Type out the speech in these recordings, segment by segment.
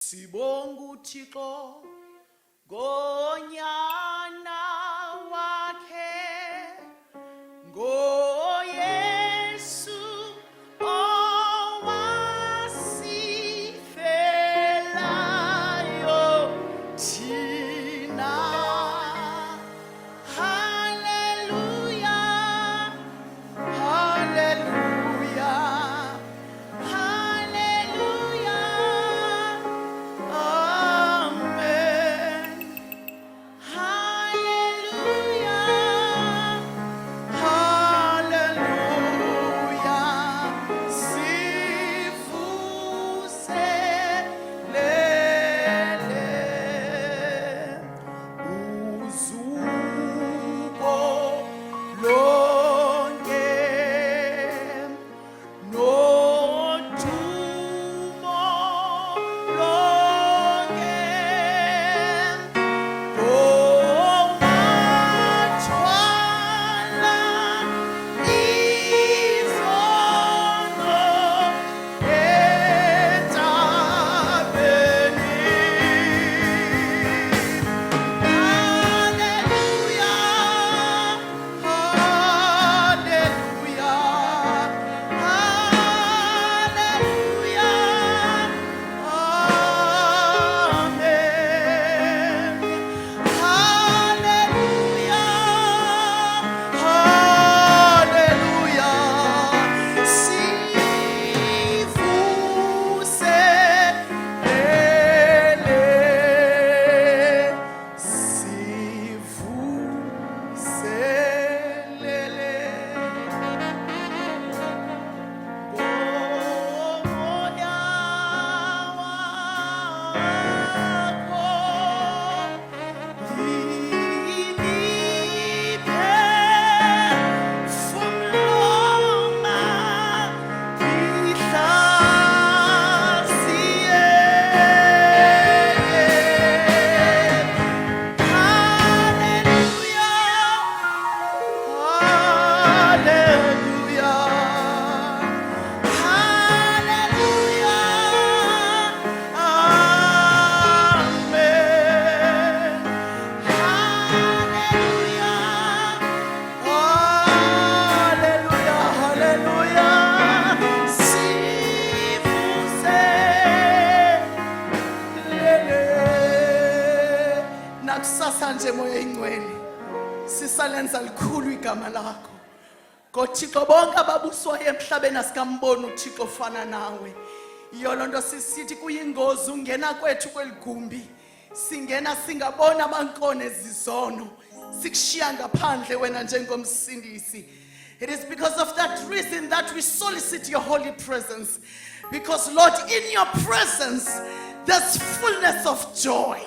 Sibong uThixo ngonyana wakhe ngoYesu owasifelayo thina. Hallelujah, hallelujah. Nakusasa moya ingcwele sisalenza likhulu igama lakho ngoThixo bonke ababuswayo emhlabeni asikambona uThixo ofana nawe. Iyo lonto sisithi kuyingozi ungena kwethu kweligumbi singena singabona abankone ezizono sikushiya ngaphandle wena njengomsindisi. It is because of that reason that we solicit your holy presence, because Lord, in your presence there's fullness of joy.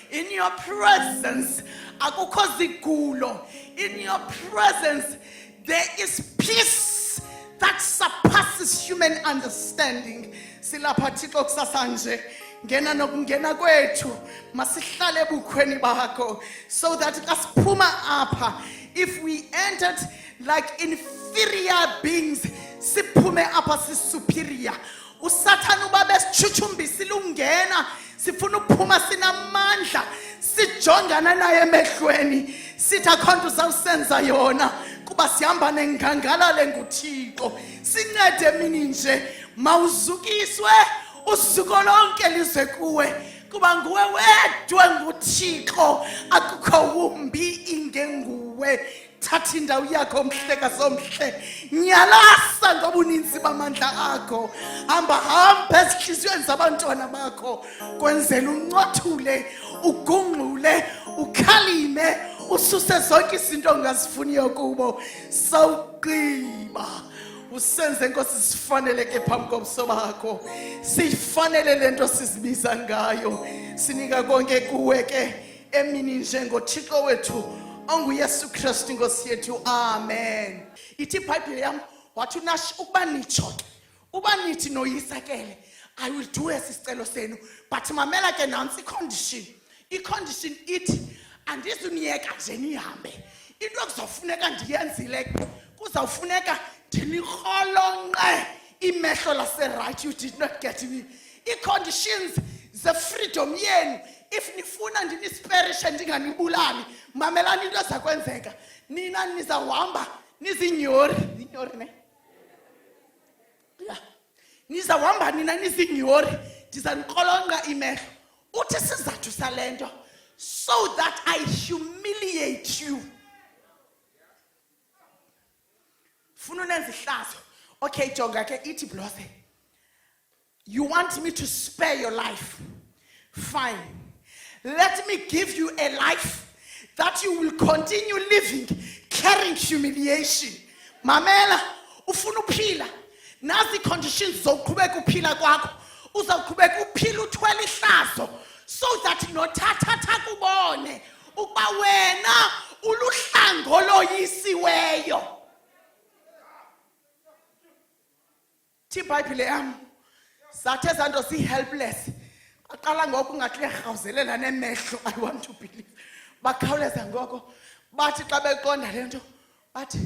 In your presence, akukho zigulo. In your presence, there is peace that surpasses human understanding. Silapha Thixo kusasa nje ngena nokungena kwethu masihlale ebukhweni bakho, so that kasiphuma apha, if we entered like inferior beings, siphume apha superior. Usathana ubabe sichuchumbisile ungena sifuna ukuphuma sinamandla sijongana naye emehlweni sithi akhonto uzawusenza yona kuba sihamba nengangalale nguThixo. Sincede mini nje mawuzukiswe usuku lonke lize kuwe kuba nguwe wedwa nguThixo, akukho wumbi ingenguwe. Thatha indawo yakho mhlekazi omhle, nyalasa ngoba uninzi bamandla akho. Hamba ezihliziyweni zabantwana bakho kwenzela uncothule, ugungqule, ukhalime, ususe zonke izinto ongazifuniyo kubo. Sawugqiba usenze Nkosi sifaneleke phambi kobuso bakho, sifanele lento sizibiza ngayo. Sinika konke kuwe ke emini njengoThixo wethu onguYesu Kristu Nkosi yethu. Amen. Ithi iBhayibhile yam wathi nash ukuba nitsho ke uba nithi noyisakele, I will do esicelo senu, but mamela ke nansi condition. I-condition ithi andizuniyeka nje nihambe. Into kuzofuneka ndiyenzile kuzawufuneka ndinirholonqe imehlo lase right. You did not get me. I-conditions ze freedom yenu. If nifuna ndinisperishe ndinganibulali, mamelani into zakwenzeka. Nina nizawamba nizinyori ne? Yeah. Nizawamba nina nizinyori, ndizaniqolonqa imehlo. Uthi sizathu salento, so that I humiliate you. Funa unenza ihlazo. Okay, jonga ke ithi Blose. You want me to spare your life? Fine. Let me give you a life that you will continue living, carrying humiliation. Mamela, ufuna uphila. Nazi conditions zokuqhubeka uphila kwakho. Uzawuqhubeka uphila uthwele ihlazo, so that nothatha kubone ukuba wena uluhlango loyisiweyo. Thi iBhayibhile yam zathe zanto si helpless. Aqala ngoku ngathi liyarhawuzelela nemehlo. I want to believe. Bakhawuleza ngoko bathi xa beqonda lento bathi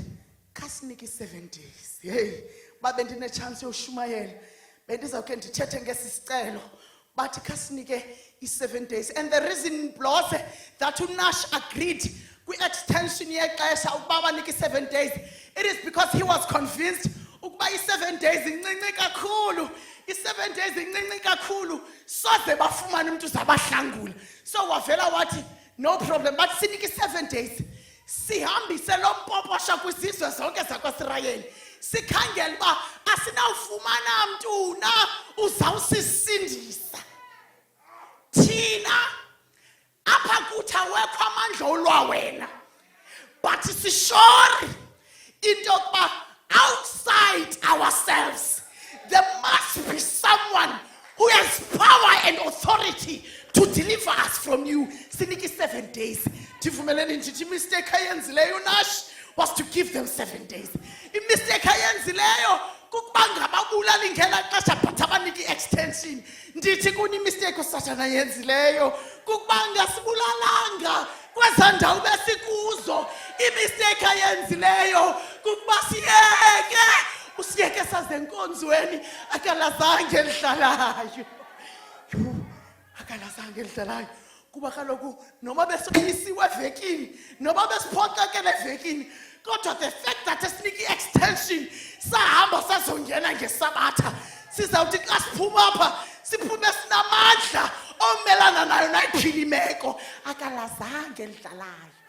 kasinike 7 days. Hey, babe ndine chance yoshumayela. Bendizawuke ndithethe ngesicelo. Bathi kasinike 7 days. And the reason Blose that uNash agreed kwi-extension yexesha ukuba banike 7 days, it is because he was convinced ukuba 7 days incinci kakhulu. 7 days incinci kakhulu. Soze bafumane umuntu zabahlangula. So wavela wathi no problem, but sinike 7 days. Sihambise lo mpoposha kwisizwe zonke zakwaSirayeli. Sikhangela uba asinawufumana mntu na uzawusisindisa. Thina apha kuthi awekho amandla olwa wena. But sishori into yokuba outside ourselves there must be someone who has power and authority to deliver us from you. Siniki 7 days. Ndivumeleni nje mistake ayenzileyo uNash was to give them 7 days. Mistake ayenzileyo kukuba ngababulala ingela xesha but abaniki extension. Ndithi kuni mistake uSathana yenzileyo kukuba ngasibulalanga kweza ndawo besikuzo. Mistake ayenzileyo kukuba usiyeke sazenkonzweni akalazange lidlalayo. Akalazange lidlalayo. Kuba kaloku noma besiyisiwe evekini, noma besiphoxekele evekini, kodwa the fact that esinike extension sahamba sazongena ngesabatha, sizawuthi xa siphuma apha siphume sinamandla omelana nayo nayiphila imeko. Akalazange lidlalayo.